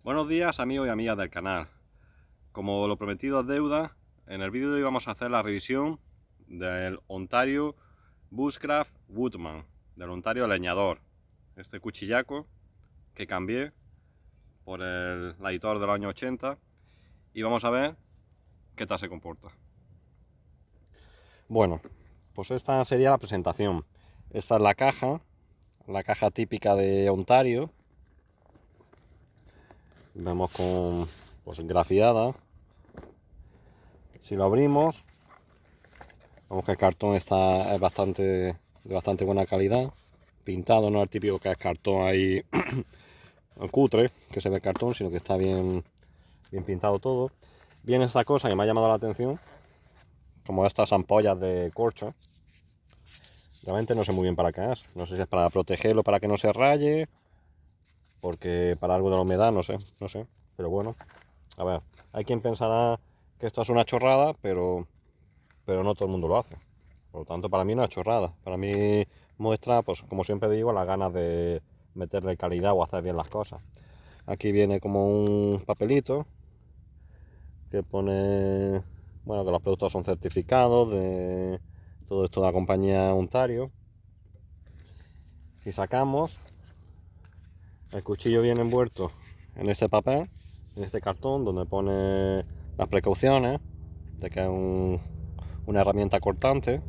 Buenos días amigos y amigas del canal. Como lo prometido es deuda, en el vídeo de hoy vamos a hacer la revisión del Ontario Bushcraft Woodman, del Ontario Leñador. Este cuchillaco que cambié por el editor de los años 80 y vamos a ver qué tal se comporta. Bueno, pues esta sería la presentación. Esta es la caja típica de Ontario. Vemos con pues grafiada. Si lo abrimos, vemos que el cartón es de bastante buena calidad. Pintado, no es el típico que es cartón ahí cutre, que se ve el cartón, sino que está bien pintado todo. Viene esta cosa que me ha llamado la atención, como estas ampollas de corcho. Realmente no sé muy bien para qué es. No sé si es para protegerlo, para que no se raye, porque para algo de la humedad, no sé. Pero bueno, a ver, hay quien pensará que esto es una chorrada, pero no todo el mundo lo hace. Por lo tanto, para mí no es chorrada. Para mí muestra, pues como siempre digo, las ganas de meterle calidad o hacer bien las cosas. Aquí viene como un papelito que pone, bueno, que los productos son certificados de todo esto de la compañía Ontario. Si sacamos, el cuchillo viene envuelto en este papel, en este cartón, donde pone las precauciones de que es una herramienta cortante.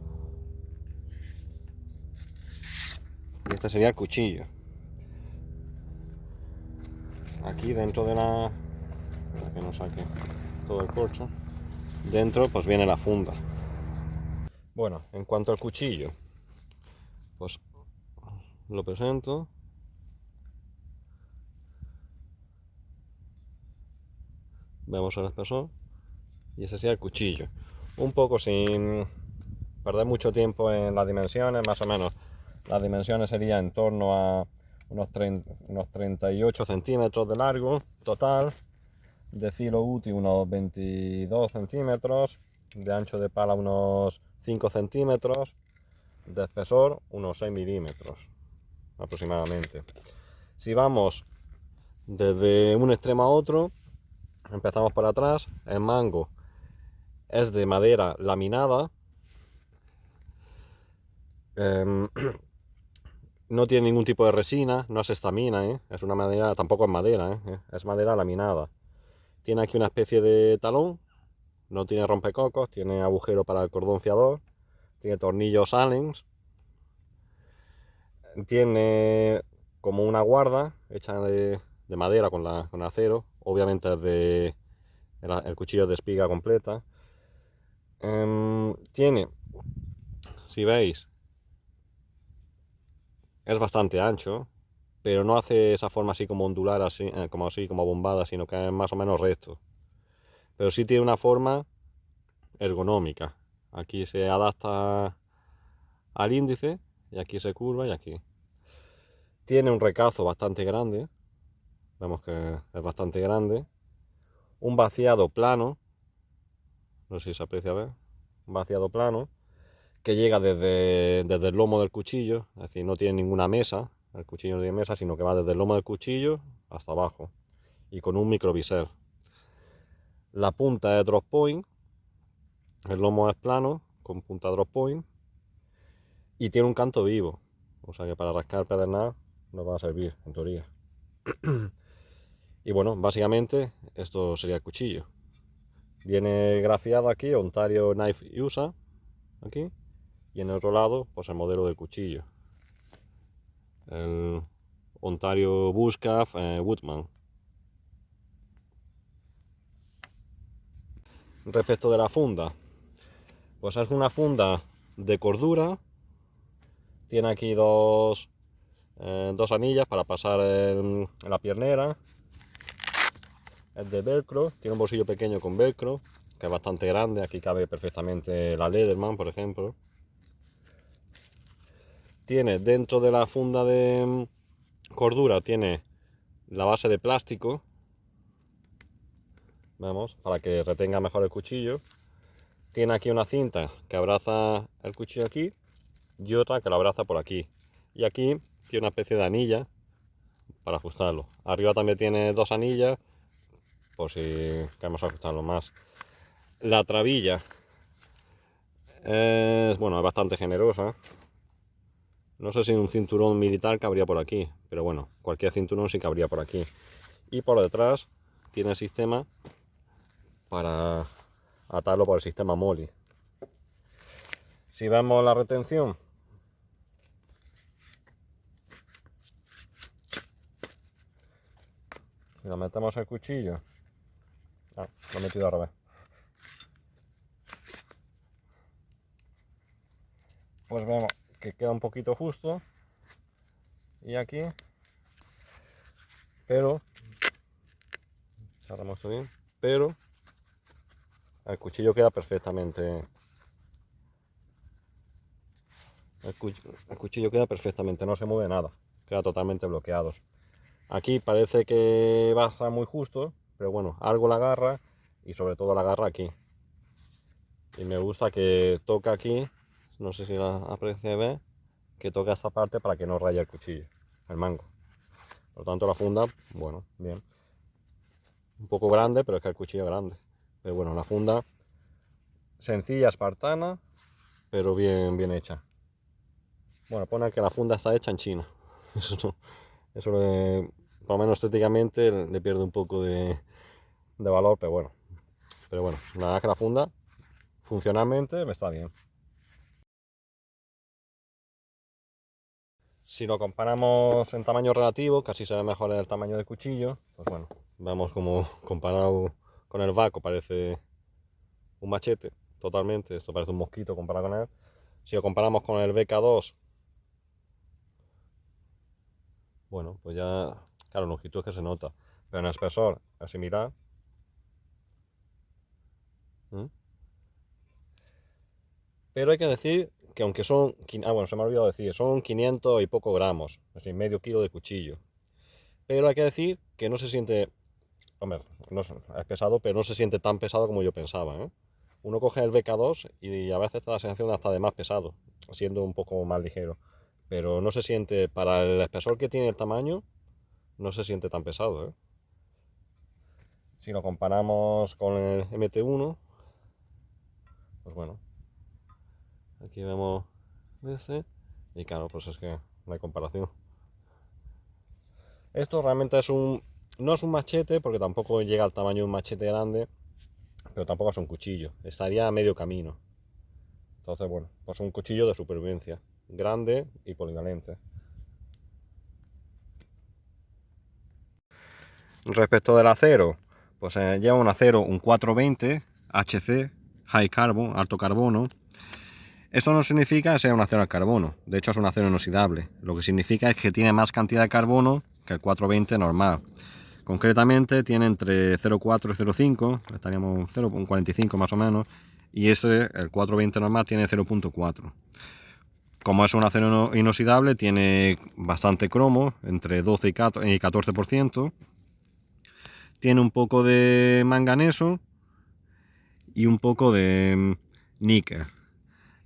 Y este sería el cuchillo. Aquí dentro de para que no saque todo el corcho, dentro pues viene la funda. Bueno, en cuanto al cuchillo, pues lo presento. Vemos el espesor y ese sería el cuchillo. Un poco sin perder mucho tiempo en las dimensiones, más o menos. Las dimensiones serían en torno a unos 38 centímetros de largo total, de filo útil unos 22 centímetros, de ancho de pala unos 5 centímetros, de espesor unos 6 milímetros aproximadamente. Si vamos desde un extremo a otro, empezamos por atrás. El mango es de madera laminada. No tiene ningún tipo de resina, no es estamina, es una madera, tampoco es madera, es madera laminada. Tiene aquí una especie de talón, no tiene rompecocos, tiene agujero para el cordón fiador, tiene tornillos Allen, tiene como una guarda hecha de madera con acero, obviamente es el cuchillo de espiga completa. Tiene, si veis, es bastante ancho, pero no hace esa forma así como ondular, así como bombada, sino que es más o menos recto. Pero sí tiene una forma ergonómica. Aquí se adapta al índice y aquí se curva y aquí. Tiene un recazo bastante grande, vemos que es bastante grande. Un vaciado plano, no sé si se aprecia a ver, un vaciado plano que llega desde el lomo del cuchillo, es decir, no tiene ninguna mesa, el cuchillo no tiene mesa, sino que va desde el lomo del cuchillo hasta abajo y con un microbiser. La punta es drop point, el lomo es plano con punta drop point y tiene un canto vivo, o sea que para rascar pedernal nos va a servir en teoría. Y bueno, básicamente esto sería el cuchillo. Viene grafiado aquí Ontario Knife USA, aquí, y en el otro lado pues el modelo del cuchillo, el Ontario Bushcraft Woodman. Respecto de la funda, pues es una funda de cordura. Tiene aquí dos anillas para pasar en la piernera. Es de velcro, tiene un bolsillo pequeño con velcro, que es bastante grande. Aquí cabe perfectamente la Leatherman, por ejemplo. Tiene dentro de la funda de cordura, tiene la base de plástico, vamos, para que retenga mejor el cuchillo. Tiene aquí una cinta que abraza el cuchillo aquí y otra que lo abraza por aquí. Y aquí tiene una especie de anilla para ajustarlo. Arriba también tiene dos anillas por si queremos ajustarlo más. La trabilla es, bueno, es bastante generosa. No sé si un cinturón militar cabría por aquí, pero bueno, cualquier cinturón sí cabría por aquí. Y por detrás tiene el sistema para atarlo por el sistema MOLLE. Si vemos la retención, si lo metemos el cuchillo, lo he metido al revés. Pues vemos que queda un poquito justo y aquí, pero cerramos esto bien, pero el cuchillo queda perfectamente. El cuchillo queda perfectamente, no se mueve nada, queda totalmente bloqueado. Aquí parece que va a estar muy justo, pero bueno, algo la agarra y sobre todo la agarra aquí. Y me gusta que toca aquí, no sé si la aprecia, ve, que toca esta parte para que no raye el cuchillo, el mango. Por lo tanto la funda, bueno, bien. Un poco grande, pero es que el cuchillo es grande. Pero bueno, la funda sencilla, espartana, pero bien hecha. Bueno, pone que la funda está hecha en China. Eso no, eso por lo menos estéticamente le pierde un poco de valor, pero bueno. Pero bueno, la verdad es que la funda funcionalmente me está bien. Si lo comparamos en tamaño relativo, casi se ve mejor el tamaño del cuchillo. Pues bueno, vemos como comparado con el Vaco parece un machete, totalmente. Esto parece un mosquito comparado con él. Si lo comparamos con el BK2, bueno, pues ya, claro, la longitud es que se nota. Pero en el espesor es similar. Pero hay que decir que aunque son, bueno, se me ha olvidado decir, son 500 y poco gramos, es decir, medio kilo de cuchillo. Pero hay que decir que no se siente, hombre, no es pesado, pero no se siente tan pesado como yo pensaba, ¿eh? Uno coge el BK2 y a veces te da la sensación de hasta de más pesado, siendo un poco más ligero. Pero no se siente, para el espesor que tiene el tamaño, no se siente tan pesado, ¿eh? Si lo comparamos con el MT1, pues bueno, aquí vemos ese, y claro, pues es que no hay comparación. Esto realmente es no es un machete, porque tampoco llega al tamaño de un machete grande, pero tampoco es un cuchillo, estaría a medio camino. Entonces, bueno, pues un cuchillo de supervivencia, grande y polivalente. Respecto del acero, pues lleva un acero, un 420 HC, High Carbon, alto carbono. Esto no significa que sea un acero al carbono, de hecho es un acero inoxidable. Lo que significa es que tiene más cantidad de carbono que el 420 normal. Concretamente tiene entre 0,4 y 0,5, estaríamos 0,45 más o menos, y el 420 normal tiene 0,4. Como es un acero inoxidable, tiene bastante cromo, entre 12 y 14%. Tiene un poco de manganeso y un poco de níquel.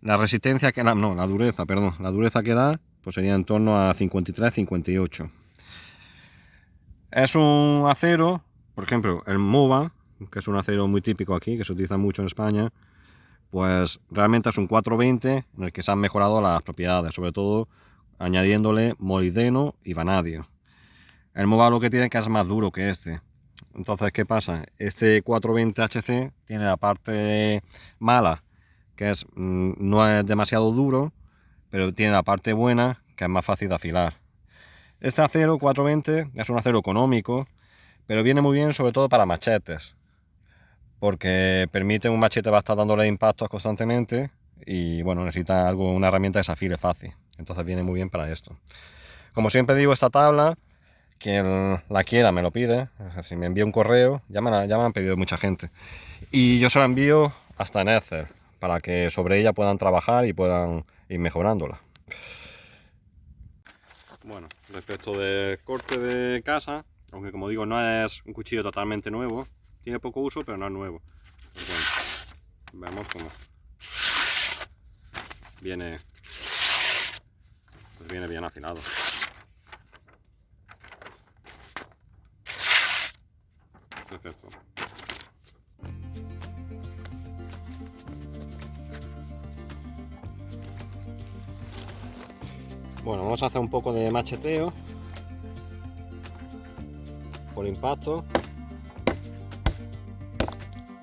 La resistencia que la dureza, perdón, la dureza que da pues sería en torno a 53-58. Es un acero, por ejemplo, el MOVA, que es un acero muy típico aquí, que se utiliza mucho en España, pues realmente es un 420 en el que se han mejorado las propiedades, sobre todo añadiéndole molibdeno y vanadio. El MOVA lo que tiene es que es más duro que este. Entonces, ¿qué pasa? Este 420 HC tiene la parte mala, que es no es demasiado duro, pero tiene la parte buena, que es más fácil de afilar. Este acero 420 es un acero económico, pero viene muy bien sobre todo para machetes, porque permite un machete va a estar dándole impactos constantemente y bueno, necesita una herramienta que se afile fácil. Entonces viene muy bien para esto. Como siempre digo, esta tabla, quien la quiera me lo pide. Si me envía un correo, ya me han pedido mucha gente. Y yo se la envío hasta en Excel, para que sobre ella puedan trabajar y puedan ir mejorándola. Bueno, respecto del corte de casa, aunque como digo no es un cuchillo totalmente nuevo, tiene poco uso pero no es nuevo. Pues bueno, vemos cómo viene bien afilado. Perfecto. Bueno, vamos a hacer un poco de macheteo por impacto.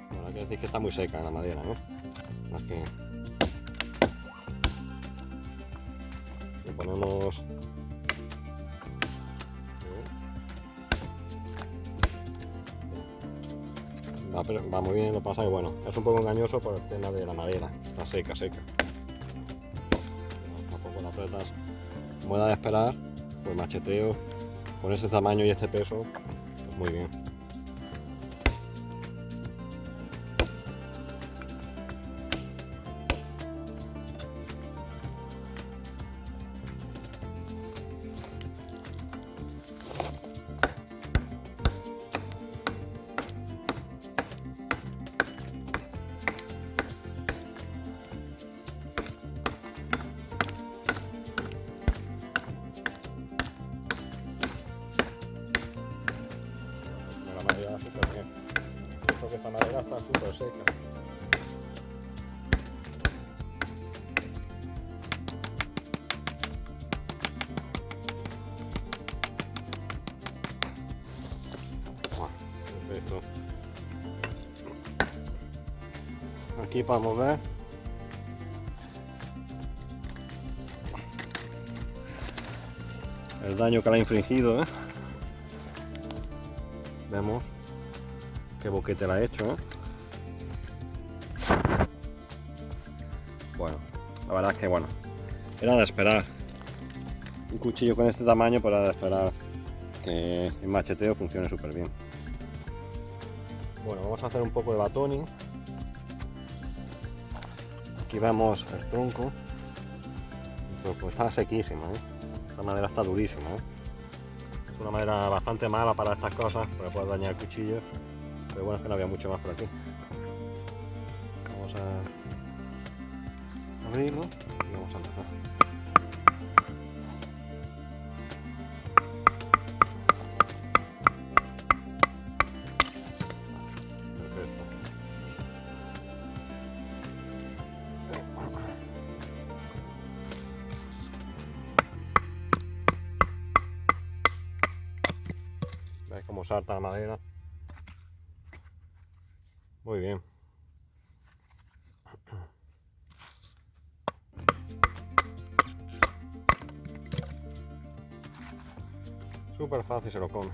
Bueno, hay que decir que está muy seca la madera, ¿no? Más que si ponemos va muy bien, lo pasa que bueno, es un poco engañoso por el tema de la madera, está seca. Tampoco la apretas. Como era de esperar, pues macheteo con ese tamaño y este peso, pues muy bien. La madera súper bien. Pienso que esta madera está súper seca. Perfecto. Aquí podemos ver el daño que le ha infligido, ¿eh? Vemos qué boquete le ha hecho, ¿eh? Bueno, la verdad es que bueno, era de esperar. Un cuchillo con este tamaño, pero era de esperar que el macheteo funcione súper bien. Bueno, vamos a hacer un poco de batoning. Aquí vemos el tronco. El tronco está sequísimo, ¿eh? Esta madera está durísima, ¿eh? Es una madera bastante mala para estas cosas, porque puede dañar el cuchillo. Pero bueno, es que no había mucho más por aquí. Vamos a abrirlo y vamos a empezar. Perfecto. ¿Veis cómo salta la madera? Muy bien. Súper fácil, se lo come.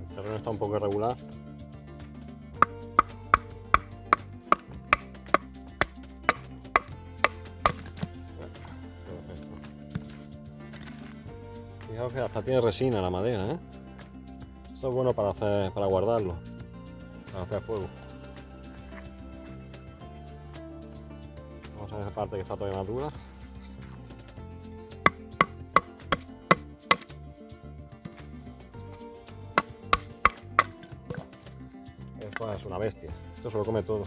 El terreno está un poco irregular. Perfecto. Fijaos que hasta tiene resina la madera, ¿eh? Eso es bueno para guardarlo, para hacer fuego. Vamos a ver esa parte que está todavía madura. Esto es una bestia, esto se lo come todo.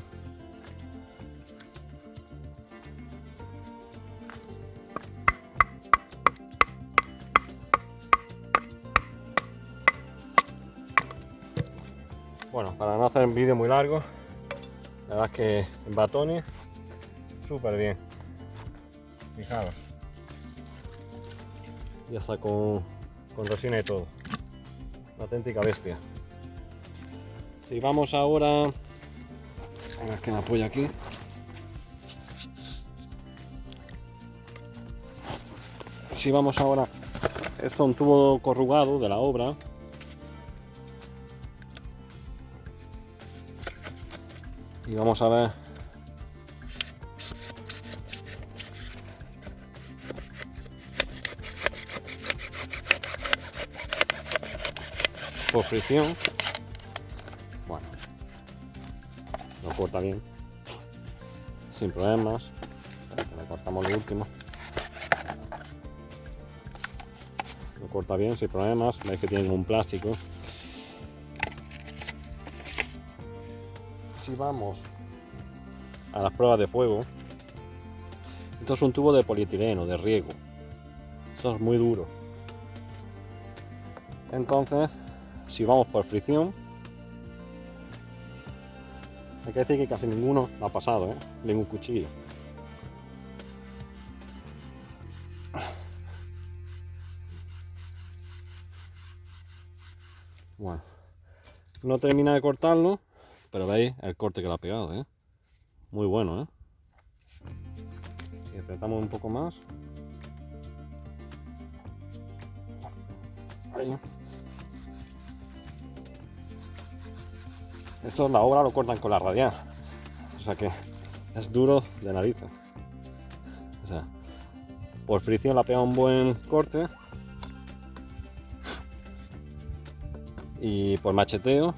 Bueno, para no hacer un vídeo muy largo, la verdad es que en batones súper bien. Fijaros, ya está con resina y todo, una auténtica bestia. Si vamos ahora, a ver que me apoya aquí. Si vamos ahora, esto es un tubo corrugado de la obra. Y vamos a ver por fricción. Bueno, lo corta bien, sin problemas. Le cortamos lo último. Lo corta bien, sin problemas. Veis que tiene un plástico. Si vamos a las pruebas de fuego. Esto es un tubo de polietileno, de riego. Esto es muy duro. Entonces, si vamos por fricción, hay que decir que casi ninguno lo ha pasado, ningún cuchillo. Bueno, no termina de cortarlo, pero veis el corte que le ha pegado, muy bueno, Y apretamos un poco más. Ahí. Esto la obra lo cortan con la radial, o sea que es duro de narices. O sea, por fricción le ha pegado un buen corte. Y por macheteo,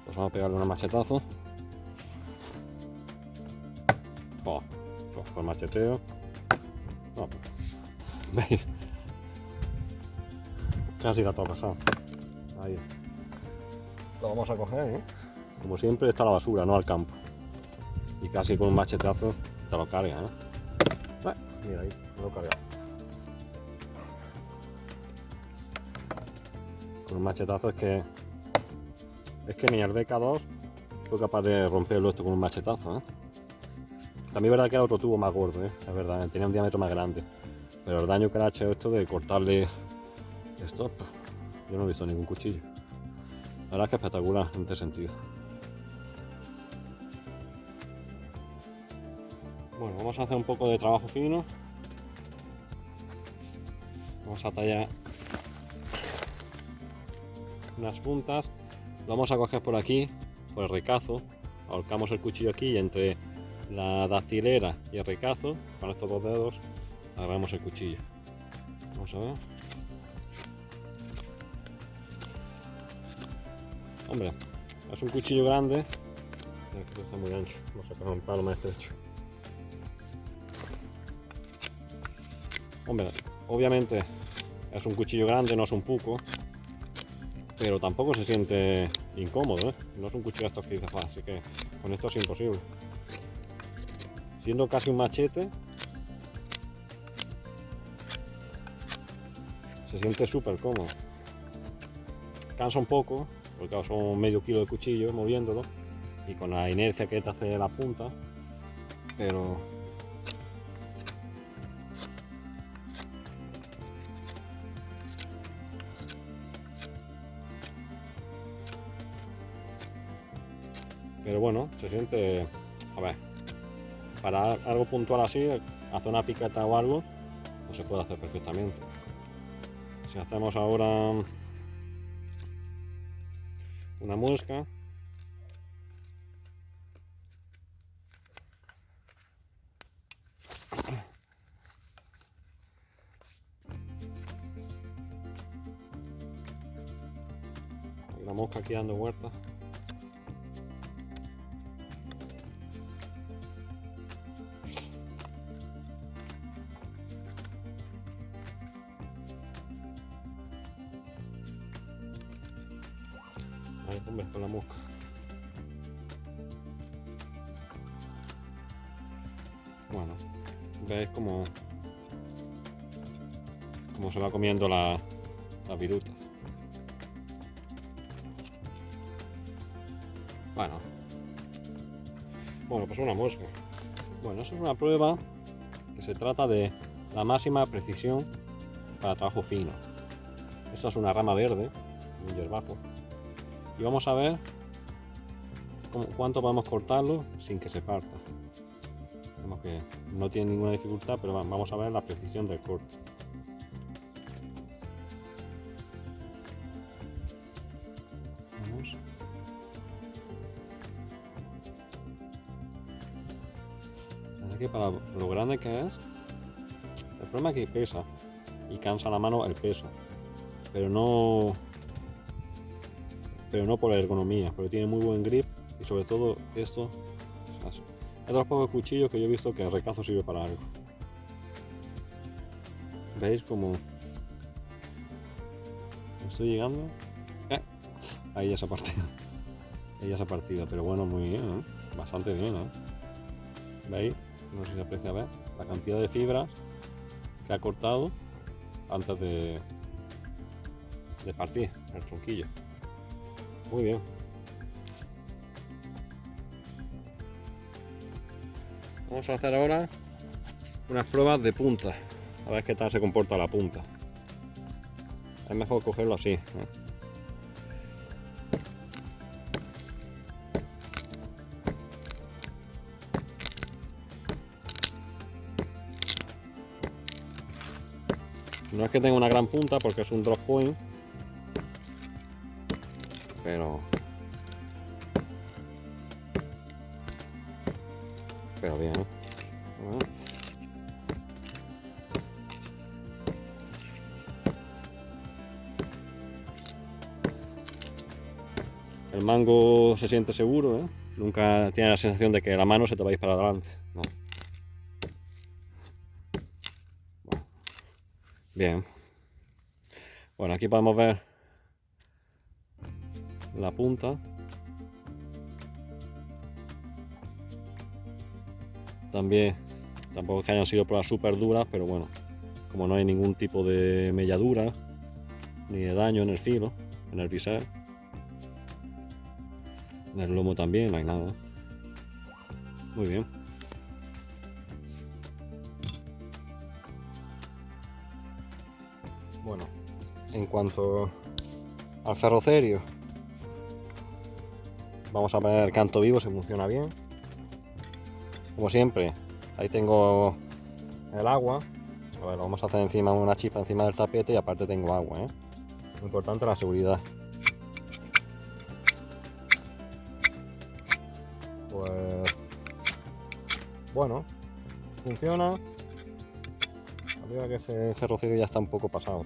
pues vamos a pegarle un machetazo. Por macheteo. No, ¿veis? Casi la toca pasado. Ahí. Lo vamos a coger, Como siempre está a la basura, no al campo. Y casi con un machetazo te lo carga, mira ahí, me lo carga. Con un machetazo es que ni el DK2 fue capaz de romperlo esto con un machetazo, También es verdad que era otro tubo más gordo, es verdad, tenía un diámetro más grande. Pero el daño que le ha hecho esto de cortarle esto, yo no he visto ningún cuchillo. La verdad es que es espectacular en este sentido. Bueno, vamos a hacer un poco de trabajo fino. Vamos a tallar unas puntas. Lo vamos a coger por aquí, por el recazo. Ahorcamos el cuchillo aquí y entre la dactilera y el recazo, con estos dos dedos, agarramos el cuchillo. Vamos a ver. Hombre, es un cuchillo grande. Esto está muy ancho. Vamos a coger un palo más estrecho. Hombre, obviamente es un cuchillo grande, no es un puco. Pero tampoco se siente incómodo, No es un cuchillo estos que dices, así que con esto es imposible. Siendo casi un machete, se siente súper cómodo. Cansa un poco, porque claro, son medio kilo de cuchillo moviéndolo y con la inercia que te hace la punta, pero bueno, se siente, a ver, para algo puntual así, hacer una piqueta o algo, pues se puede hacer perfectamente. Si hacemos ahora una muesca, la mosca aquí dando vueltas. Ahí, hombre, con la mosca. Bueno, veis cómo se va comiendo la viruta. Bueno, pues una mosca. Bueno, eso es una prueba que se trata de la máxima precisión para trabajo fino. Esta es una rama verde, un hierbajo. Y vamos a ver cuánto podemos cortarlo sin que se parta. Vemos que no tiene ninguna dificultad, pero vamos a ver la precisión del corte. Vamos. Que para lo grande que es, el problema es que pesa y cansa la mano el peso, pero no por la ergonomía, porque tiene muy buen grip y sobre todo esto es de los pocos cuchillos que yo he visto que el recazo sirve para algo. ¿Veis cómo estoy llegando? Ahí ya se ha partido. Ella se ha partido, pero bueno, muy bien, bastante bien, ¿eh? ¿Veis? No sé si se aprecia, ver la cantidad de fibras que ha cortado antes de partir el tronquillo. Muy bien. Vamos a hacer ahora unas pruebas de punta, a ver qué tal se comporta la punta. Es mejor cogerlo así, ¿eh? No es que tenga una gran punta porque es un drop point, pero bien, ¿eh? El mango se siente seguro, ¿eh? Nunca tiene la sensación de que la mano se te va a ir para adelante, ¿no? Bueno, bien. Bueno, aquí podemos ver la punta. También, tampoco es que hayan sido pruebas súper duras, pero bueno, como no hay ningún tipo de melladura ni de daño en el filo, en el bisel, en el lomo también no hay nada. Muy bien. Bueno, en cuanto al ferrocerio, vamos a ver el canto vivo si funciona bien. Como siempre, ahí tengo el agua. A ver, lo vamos a hacer encima, una chispa encima del tapete, y aparte tengo agua, ¿eh? Muy importante la seguridad. Pues bueno, funciona. Arriba que ese ferrocerio ya está un poco pasado,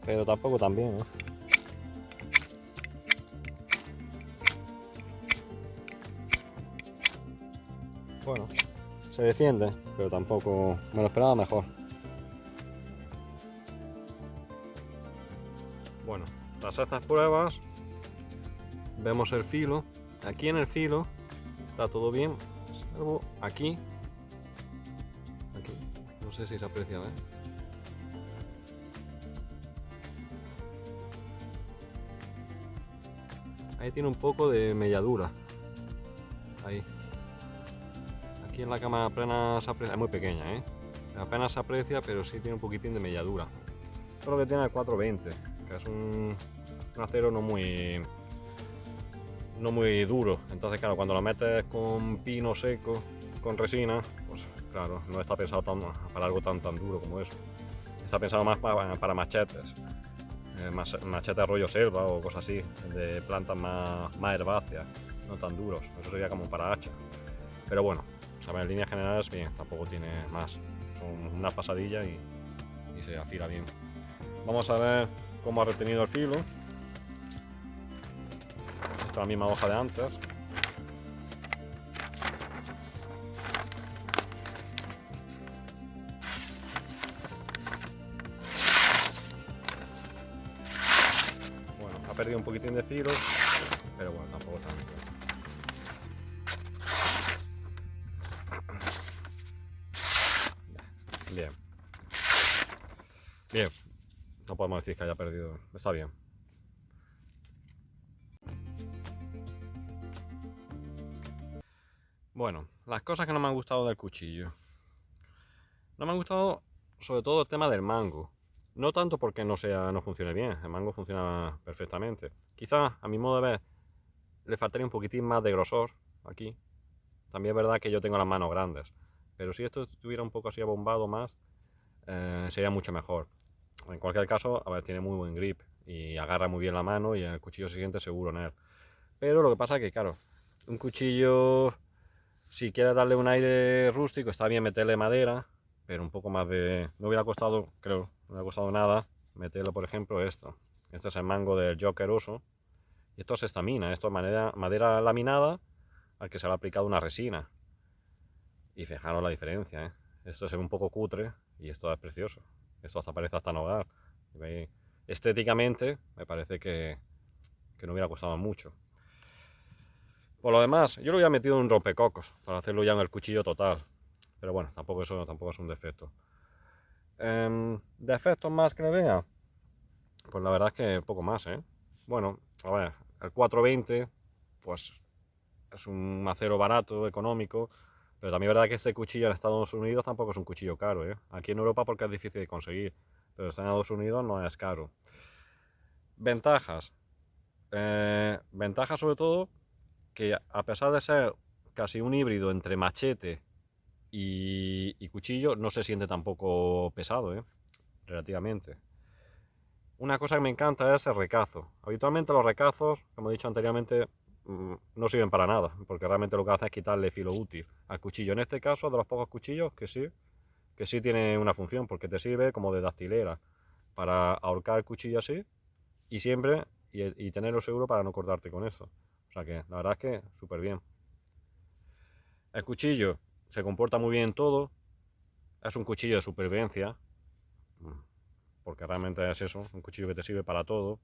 pero tampoco tan bien, ¿eh? Bueno, se defiende, pero tampoco me lo esperaba mejor. Bueno, tras estas pruebas vemos el filo. Aquí en el filo está todo bien, salvo aquí, no sé si se aprecia, ¿eh? Ahí tiene un poco de melladura. Ahí. Aquí en la cámara apenas se aprecia, es muy pequeña, ¿eh? Apenas se aprecia, pero sí tiene un poquitín de melladura. Solo que tiene el 420, que es un acero no muy duro. Entonces, claro, cuando lo metes con pino seco, con resina, pues claro, no está pensado para algo tan duro como eso. Está pensado más para machetes. Machetes rollo selva o cosas así, de plantas más herbáceas, no tan duros. Eso sería como para hacha. Pero bueno, a ver, en líneas generales bien, tampoco tiene más. Son una pasadilla y se afila bien. Vamos a ver cómo ha retenido el filo. Esta es la misma hoja de antes. Bueno, ha perdido un poquitín de filo, pero bueno, tampoco tanto. Bien. Bien. No podemos decir que haya perdido. Está bien. Bueno, las cosas que no me han gustado del cuchillo. No me ha gustado sobre todo el tema del mango. No tanto porque no funcione bien. El mango funciona perfectamente. Quizás, a mi modo de ver, le faltaría un poquitín más de grosor aquí. También es verdad que yo tengo las manos grandes. Pero si esto estuviera un poco así abombado más, sería mucho mejor. En cualquier caso, a ver, tiene muy buen grip y agarra muy bien la mano y el cuchillo se siente seguro en él. Pero lo que pasa es que, claro, un cuchillo, si quieres darle un aire rústico, está bien meterle madera, pero un poco más de... No hubiera costado, creo, no hubiera costado nada meterle, por ejemplo, esto. Este es el mango del Joker Oso. Y esto es estamina, esto es madera laminada al que se le ha aplicado una resina. Y fijaros la diferencia, ¿eh? Esto se ve un poco cutre y esto es precioso. Esto hasta parece hasta en hogar. Estéticamente me parece que que no hubiera costado mucho. Por lo demás, yo lo había metido en un rompecocos para hacerlo ya en el cuchillo total. Pero bueno, tampoco es un defecto. ¿Defectos más que le vea? Pues la verdad es que poco más, ¿eh? Bueno, a ver, el 420, pues es un acero barato, económico, pero también es verdad que este cuchillo en Estados Unidos tampoco es un cuchillo caro, ¿eh? Aquí en Europa porque es difícil de conseguir, pero en Estados Unidos no es caro. Ventajas. Ventajas sobre todo que a pesar de ser casi un híbrido entre machete y cuchillo, no se siente tampoco pesado, ¿eh? Relativamente. Una cosa que me encanta es el recazo. Habitualmente los recazos, como he dicho anteriormente, no sirven para nada, porque realmente lo que hace es quitarle filo útil al cuchillo. En este caso, de los pocos cuchillos que sí tiene una función, porque te sirve como de dactilera para ahorcar el cuchillo así y siempre y tenerlo seguro para no cortarte con eso. O sea que la verdad es que súper bien. El cuchillo se comporta muy bien en todo. Es un cuchillo de supervivencia, porque realmente es eso, un cuchillo que te sirve para todo.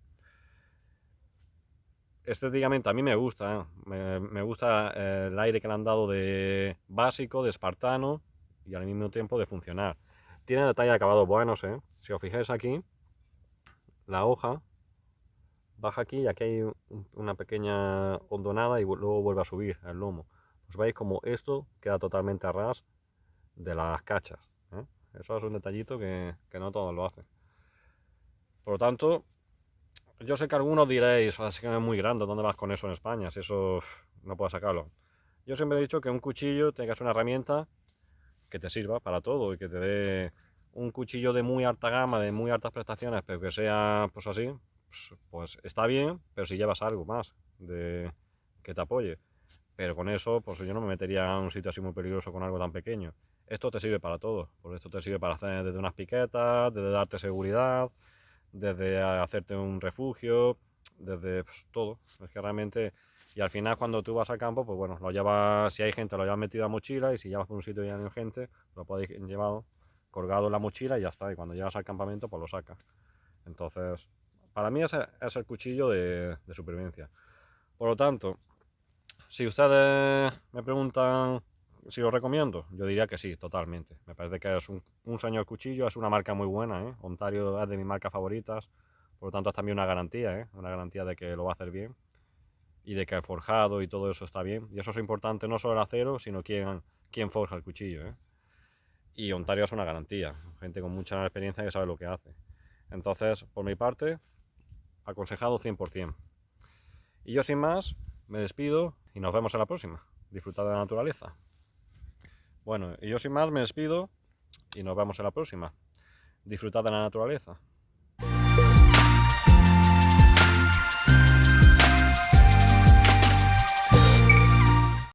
Estéticamente a mí me gusta, me gusta el aire que le han dado de básico, de espartano y al mismo tiempo de funcionar. Tiene detalles de acabados buenos, ¿eh? Si os fijáis aquí, la hoja baja aquí y aquí hay una pequeña hondonada y luego vuelve a subir el lomo. Pues veis como esto queda totalmente a ras de las cachas, ¿eh? Eso es un detallito que no todos lo hacen. Por lo tanto, yo sé que algunos diréis, así que es muy grande, ¿dónde vas con eso en España? Si eso no puedes sacarlo. Yo siempre he dicho que un cuchillo tiene que ser una herramienta que te sirva para todo y que te dé un cuchillo de muy alta gama, de muy altas prestaciones, pero que sea pues así, pues está bien, pero si llevas algo más de que te apoye. Pero con eso, pues yo no me metería en un sitio así muy peligroso con algo tan pequeño. Esto te sirve para todo, porque esto te sirve para hacer desde unas piquetas, desde darte seguridad, desde hacerte un refugio, desde pues, todo. Es que realmente, y al final cuando tú vas al campo, pues bueno, lo llevas, si hay gente lo llevas metido a mochila y si llevas por un sitio y no hay gente, lo podéis llevar colgado en la mochila y ya está. Y cuando llegas al campamento, pues lo sacas. Entonces, para mí ese es el cuchillo de supervivencia. Por lo tanto, si ustedes me preguntan si lo recomiendo, yo diría que sí, totalmente. Me parece que es un señor cuchillo, es una marca muy buena, ¿eh? Ontario es de mis marcas favoritas, por lo tanto es también una garantía, ¿eh? Una garantía de que lo va a hacer bien y de que el forjado y todo eso está bien. Y eso es importante no solo el acero, sino quién forja el cuchillo, ¿eh? Y Ontario es una garantía, gente con mucha experiencia que sabe lo que hace. Entonces, por mi parte, aconsejado 100%. Y yo sin más, me despido y nos vemos en la próxima. Disfrutad de la naturaleza. Bueno, y yo sin más me despido y nos vemos en la próxima. Disfrutad de la naturaleza.